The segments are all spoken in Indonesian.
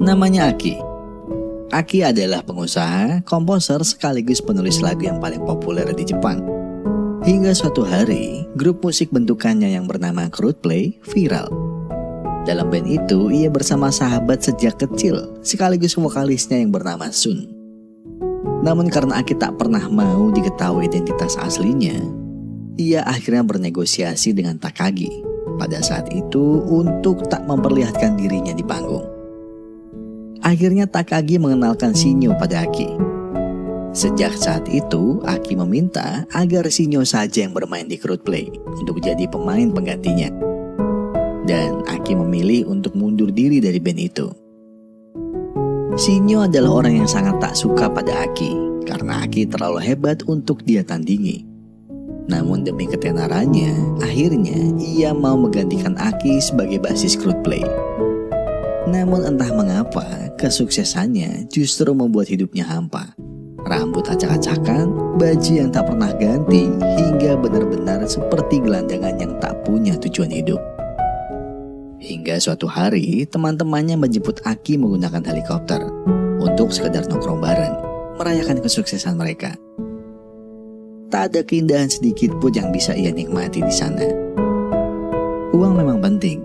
Namanya Aki. Aki adalah pengusaha, komposer sekaligus penulis lagu yang paling populer di Jepang. Hingga suatu hari, grup musik bentukannya yang bernama Coldplay viral. Dalam band itu, ia bersama sahabat sejak kecil, sekaligus vokalisnya yang bernama Sun. Namun karena Aki tak pernah mau diketahui identitas aslinya, ia akhirnya bernegosiasi dengan Takagi pada saat itu untuk tak memperlihatkan dirinya di panggung. Akhirnya Takagi mengenalkan Shinyo pada Aki. Sejak saat itu, Aki meminta agar Shinyo saja yang bermain di Coldplay untuk jadi pemain penggantinya. Dan Aki memilih untuk mundur diri dari band itu. Shinyo adalah orang yang sangat tak suka pada Aki karena Aki terlalu hebat untuk dia tandingi. Namun demi ketenarannya, akhirnya ia mau menggantikan Aki sebagai basis Coldplay. Namun entah mengapa, kesuksesannya justru membuat hidupnya hampa. Rambut acak-acakan, baju yang tak pernah ganti, hingga benar-benar seperti gelandangan yang tak punya tujuan hidup. Hingga suatu hari, teman-temannya menjemput Aki menggunakan helikopter untuk sekedar nongkrong bareng, merayakan kesuksesan mereka. Tak ada keindahan sedikit pun yang bisa ia nikmati di sana. Uang memang penting,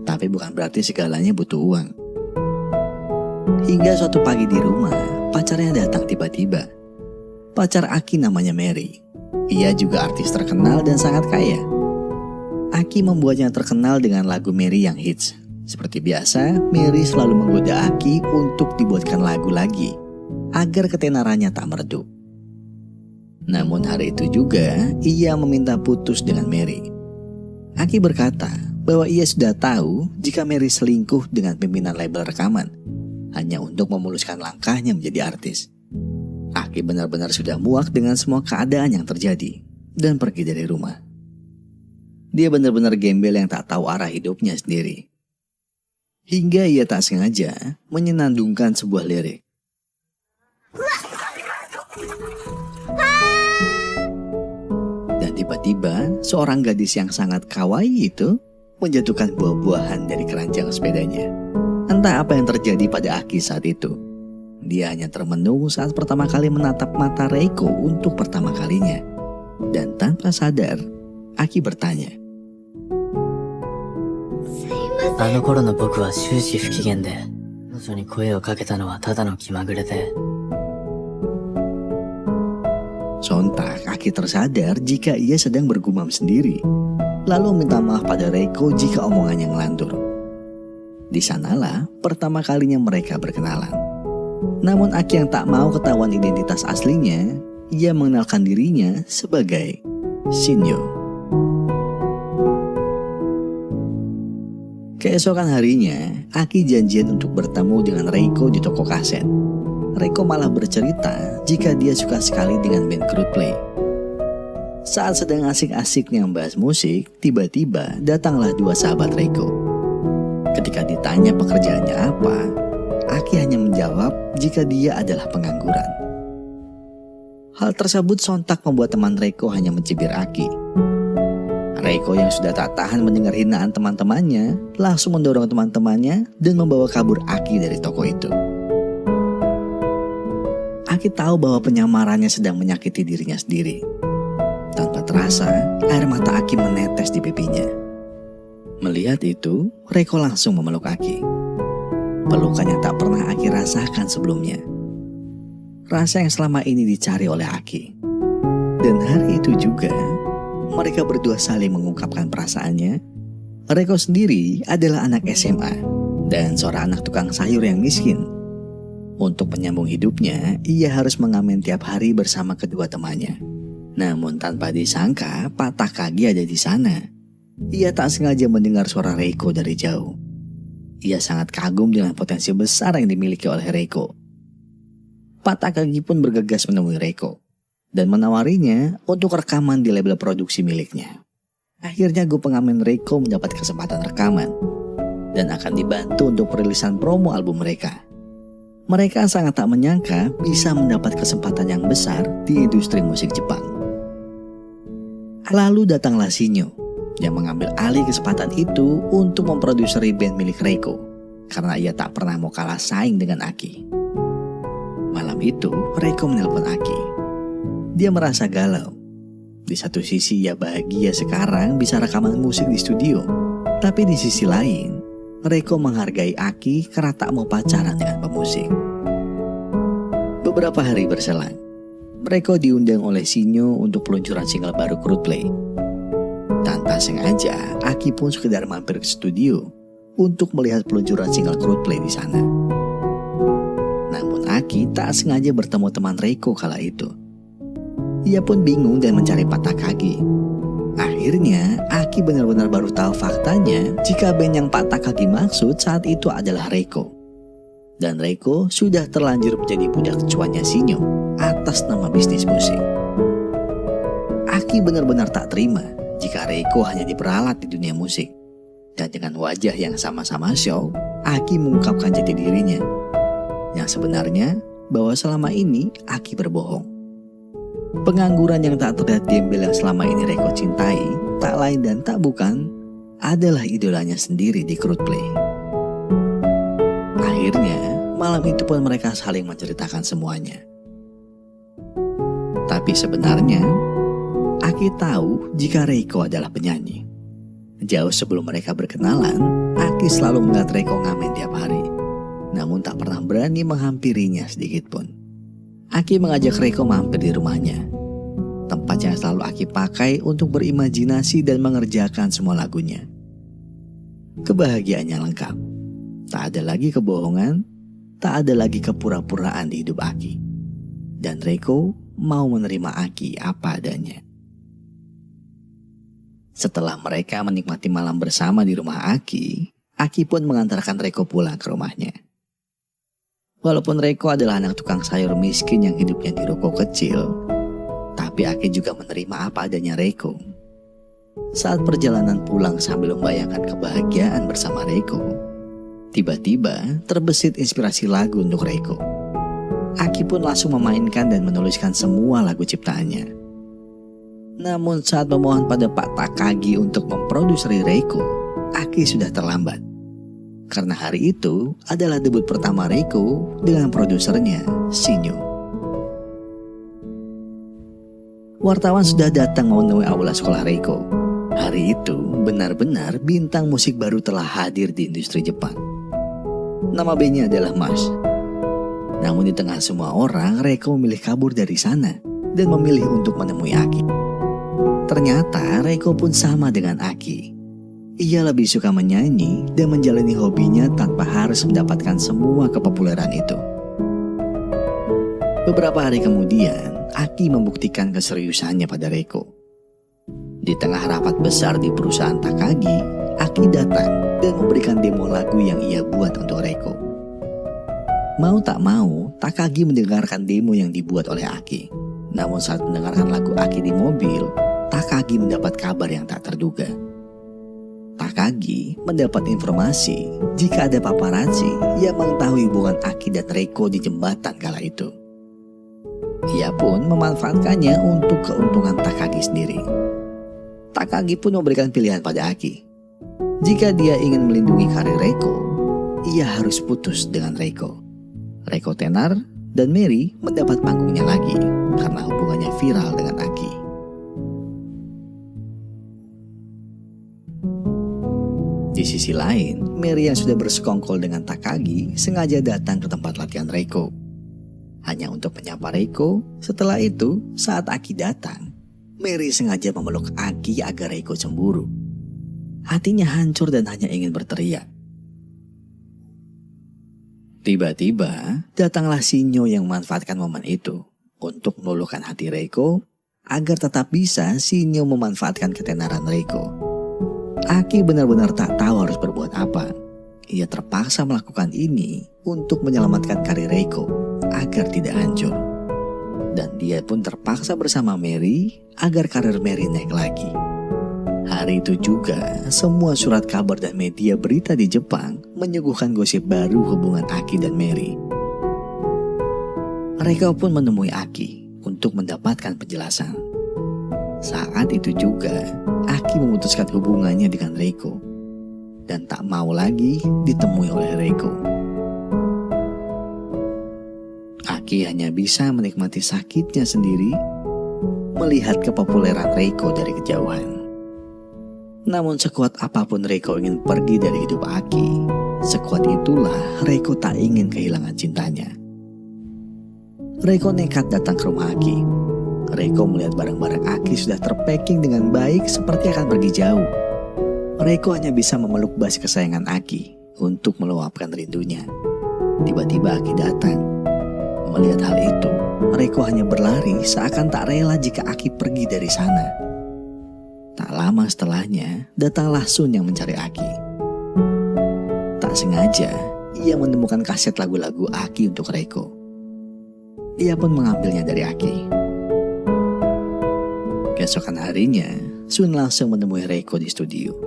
tapi bukan berarti segalanya butuh uang. Hingga suatu pagi di rumah, pacarnya datang tiba-tiba. Pacar Aki namanya Mary. Ia juga artis terkenal dan sangat kaya. Aki membuatnya terkenal dengan lagu Mary yang hits. Seperti biasa, Mary selalu menggoda Aki untuk dibuatkan lagu lagi, agar ketenarannya tak meredup. Namun hari itu juga, ia meminta putus dengan Mary. Aki berkata bahwa ia sudah tahu jika Mary selingkuh dengan pimpinan label rekaman, hanya untuk memuluskan langkahnya menjadi artis. Aki benar-benar sudah muak dengan semua keadaan yang terjadi, dan pergi dari rumah. Dia benar-benar gembel yang tak tahu arah hidupnya sendiri. Hingga ia tak sengaja menyenandungkan sebuah lirik. Tiba-tiba, seorang gadis yang sangat kawaii itu menjatuhkan buah-buahan dari keranjang sepedanya. Entah apa yang terjadi pada Aki saat itu. Dia hanya termenung saat pertama kali menatap mata Reiko untuk pertama kalinya. Dan tanpa sadar, Aki bertanya. あの頃の僕は終始不機嫌で、彼女に声をかけたのはただの気まぐれで。 Sontak Aki tersadar jika ia sedang bergumam sendiri, lalu minta maaf pada Reiko jika omongannya ngelantur. Di sanalah pertama kalinya mereka berkenalan. Namun Aki yang tak mau ketahuan identitas aslinya, ia mengenalkan dirinya sebagai Shinyo. Keesokan harinya, Aki janjian untuk bertemu dengan Reiko di toko kaset. Reiko malah bercerita jika dia suka sekali dengan band Coldplay. Saat sedang asik-asiknya membahas musik, tiba-tiba datanglah dua sahabat Reiko. Ketika ditanya pekerjaannya apa, Aki hanya menjawab jika dia adalah pengangguran. Hal tersebut sontak membuat teman Reiko hanya mencibir Aki. Reiko yang sudah tak tahan mendengar hinaan teman-temannya, langsung mendorong teman-temannya dan membawa kabur Aki dari toko itu. Aki tahu bahwa penyamarannya sedang menyakiti dirinya sendiri. Tanpa terasa, air mata Aki menetes di pipinya. Melihat itu, Reiko langsung memeluk Aki. Pelukan yang tak pernah Aki rasakan sebelumnya. Rasa yang selama ini dicari oleh Aki. Dan hari itu juga, mereka berdua saling mengungkapkan perasaannya. Reiko sendiri adalah anak SMA dan seorang anak tukang sayur yang miskin. Untuk menyambung hidupnya, ia harus mengamen tiap hari bersama kedua temannya. Namun tanpa disangka, Pak Takagi ada di sana. Ia tak sengaja mendengar suara Reiko dari jauh. Ia sangat kagum dengan potensi besar yang dimiliki oleh Reiko. Pak Takagi pun bergegas menemui Reiko dan menawarinya untuk rekaman di label produksi miliknya. Akhirnya grup pengamen Reiko mendapat kesempatan rekaman dan akan dibantu untuk perilisan promo album mereka. Mereka sangat tak menyangka bisa mendapat kesempatan yang besar di industri musik Jepang. Lalu datanglah Shinyo yang mengambil alih kesempatan itu untuk memproduksi band milik Reiko. karena ia tak pernah mau kalah saing dengan Aki. Malam itu, Reiko menelpon Aki. Dia merasa galau. Di satu sisi ia bahagia sekarang bisa rekaman musik di studio. Tapi di sisi lain, Reiko menghargai Aki karena tak mau pacaran dengan pemusik. Beberapa hari berselang, Reiko diundang oleh Sinyo untuk peluncuran single baru Coldplay. Tanpa sengaja, Aki pun sekedar mampir ke studio untuk melihat peluncuran single Coldplay di sana. Namun Aki tak sengaja bertemu teman Reiko kala itu. Ia pun bingung dan mencari Pak Takagi. Akhirnya, Aki benar-benar baru tahu faktanya jika band yang Pak Takagi maksud saat itu adalah Reiko. Dan Reiko sudah terlanjur menjadi budak cuannya Sinyo atas nama bisnis musik. Aki benar-benar tak terima jika Reiko hanya diperalat di dunia musik. Dan dengan wajah yang sama-sama show, Aki mengungkapkan jati dirinya. Yang sebenarnya bahwa selama ini Aki berbohong. Pengangguran yang tak terlihat gembel yang selama ini Reiko cintai, tak lain dan tak bukan, adalah idolanya sendiri di Coldplay. Akhirnya, malam itu pun mereka saling menceritakan semuanya. Tapi sebenarnya, Aki tahu jika Reiko adalah penyanyi. Jauh sebelum mereka berkenalan, Aki selalu melihat Reiko ngamen tiap hari. Namun tak pernah berani menghampirinya sedikit pun. Aki mengajak Reiko mampir di rumahnya. Tempat yang selalu Aki pakai untuk berimajinasi dan mengerjakan semua lagunya. Kebahagiaannya lengkap. Tak ada lagi kebohongan, tak ada lagi kepura-puraan di hidup Aki. Dan Reiko mau menerima Aki apa adanya. Setelah mereka menikmati malam bersama di rumah Aki, Aki pun mengantarkan Reiko pulang ke rumahnya. Walaupun Reiko adalah anak tukang sayur miskin yang hidupnya di ruko kecil, tapi Aki juga menerima apa adanya Reiko. Saat perjalanan pulang sambil membayangkan kebahagiaan bersama Reiko, tiba-tiba terbesit inspirasi lagu untuk Reiko. Aki pun langsung memainkan dan menuliskan semua lagu ciptaannya. Namun saat memohon pada Pak Takagi untuk memproduksi Reiko, Aki sudah terlambat. Karena hari itu adalah debut pertama Reiko dengan produsernya, Sinyo. Wartawan sudah datang memenuhi aula sekolah Reiko. Hari itu benar-benar bintang musik baru telah hadir di industri Jepang. Nama bandnya adalah Mars. Namun di tengah semua orang, Reiko memilih kabur dari sana dan memilih untuk menemui Aki. Ternyata Reiko pun sama dengan Aki. Ia lebih suka menyanyi dan menjalani hobinya tanpa harus mendapatkan semua kepopuleran itu. Beberapa hari kemudian, Aki membuktikan keseriusannya pada Reiko. Di tengah rapat besar di perusahaan Takagi, Aki datang dan memberikan demo lagu yang ia buat untuk Reiko. Mau tak mau, Takagi mendengarkan demo yang dibuat oleh Aki. Namun saat mendengarkan lagu Aki di mobil, Takagi mendapat kabar yang tak terduga. Takagi mendapat informasi jika ada paparazzi yang mengetahui hubungan Aki dan Reiko di jembatan kala itu. Ia pun memanfaatkannya untuk keuntungan Takagi sendiri. Takagi pun memberikan pilihan pada Aki. Jika dia ingin melindungi karir Reiko, ia harus putus dengan Reiko. Reiko tenar dan Mary mendapat panggungnya lagi karena hubungannya viral dengan Aki. Di sisi lain, Mary yang sudah bersekongkol dengan Takagi sengaja datang ke tempat latihan Reiko. Hanya untuk menyapa Reiko. Setelah itu, saat Aki datang, Mary sengaja memeluk Aki agar Reiko cemburu. Hatinya hancur dan hanya ingin berteriak. Tiba-tiba, datanglah Sinyo yang memanfaatkan momen itu untuk meluluhkan hati Reiko agar tetap bisa Sinyo memanfaatkan ketenaran Reiko. Aki benar-benar tak tahu harus berbuat apa. Ia terpaksa melakukan ini untuk menyelamatkan karir Reiko agar tidak hancur. Dan dia pun terpaksa bersama Mary agar karir Mary naik lagi. Hari itu juga, semua surat kabar dan media berita di Jepang menyuguhkan gosip baru hubungan Aki dan Mary. Mereka pun menemui Aki untuk mendapatkan penjelasan. Saat itu juga, Aki memutuskan hubungannya dengan Reiko. dan tak mau lagi ditemui oleh Reiko. Aki hanya bisa menikmati sakitnya sendiri melihat kepopuleran Reiko dari kejauhan. Namun sekuat apapun Reiko ingin pergi dari hidup Aki, sekuat itulah Reiko tak ingin kehilangan cintanya. Reiko nekat datang ke rumah Aki. Reiko melihat barang-barang Aki sudah terpacking dengan baik seperti akan pergi jauh. Reiko hanya bisa memeluk bas kesayangan Aki untuk meluapkan rindunya. Tiba-tiba Aki datang. Melihat hal itu, Reiko hanya berlari seakan tak rela jika Aki pergi dari sana. Tak lama setelahnya, datanglah Sun yang mencari Aki. Tak sengaja, ia menemukan kaset lagu-lagu Aki untuk Reiko. Ia pun mengambilnya dari Aki. Keesokan harinya, Sun langsung menemui Reiko di studio.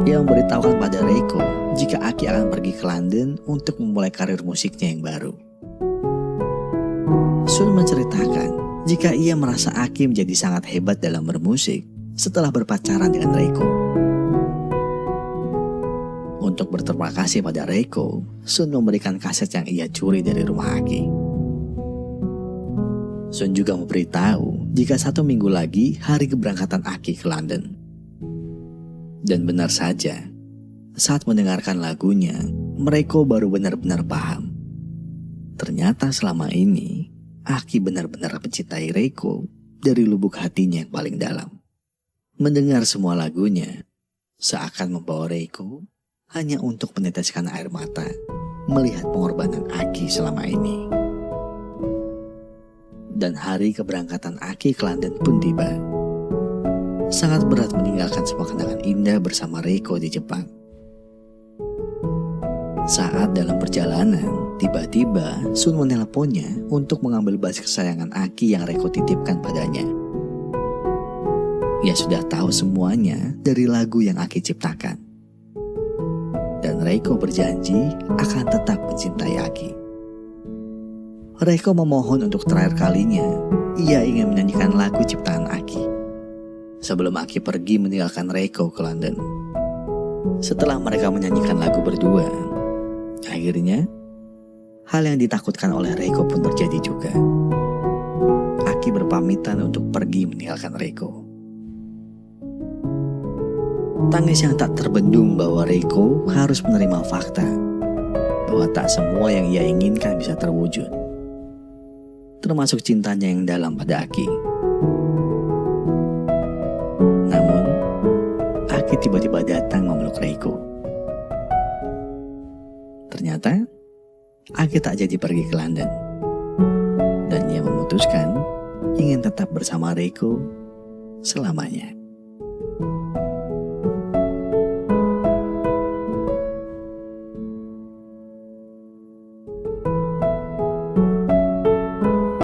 Ia memberitahukan pada Reiko jika Aki akan pergi ke London untuk memulai karir musiknya yang baru. Sun menceritakan jika ia merasa Aki menjadi sangat hebat dalam bermusik setelah berpacaran dengan Reiko. Untuk berterima kasih pada Reiko, Sun memberikan kaset yang ia curi dari rumah Aki. Sun juga memberitahu jika 1 minggu lagi hari keberangkatan Aki ke London. Dan benar saja, saat mendengarkan lagunya, Reiko baru benar-benar paham. Ternyata selama ini, Aki benar-benar mencintai Reiko dari lubuk hatinya yang paling dalam. Mendengar semua lagunya, seakan membawa Reiko hanya untuk meneteskan air mata melihat pengorbanan Aki selama ini. Dan hari keberangkatan Aki ke London pun tiba. Sangat berat meninggalkan semua kenangan indah bersama Reiko di Jepang. Saat dalam perjalanan, tiba-tiba Sun menelponnya untuk mengambil bas kesayangan Aki yang Reiko titipkan padanya. Ia sudah tahu semuanya dari lagu yang Aki ciptakan. Dan Reiko berjanji akan tetap mencintai Aki. Reiko memohon untuk terakhir kalinya, ia ingin menyanyikan lagu ciptaan Aki sebelum Aki pergi meninggalkan Reiko ke London. Setelah mereka menyanyikan lagu berdua, akhirnya, hal yang ditakutkan oleh Reiko pun terjadi juga. Aki berpamitan untuk pergi meninggalkan Reiko. Tangis yang tak terbendung bahwa Reiko harus menerima fakta bahwa tak semua yang ia inginkan bisa terwujud, termasuk cintanya yang dalam pada Aki. Namun, Aki tiba-tiba datang memeluk Reiko. Ternyata, Aki tak jadi pergi ke London. Dan ia memutuskan ingin tetap bersama Reiko selamanya.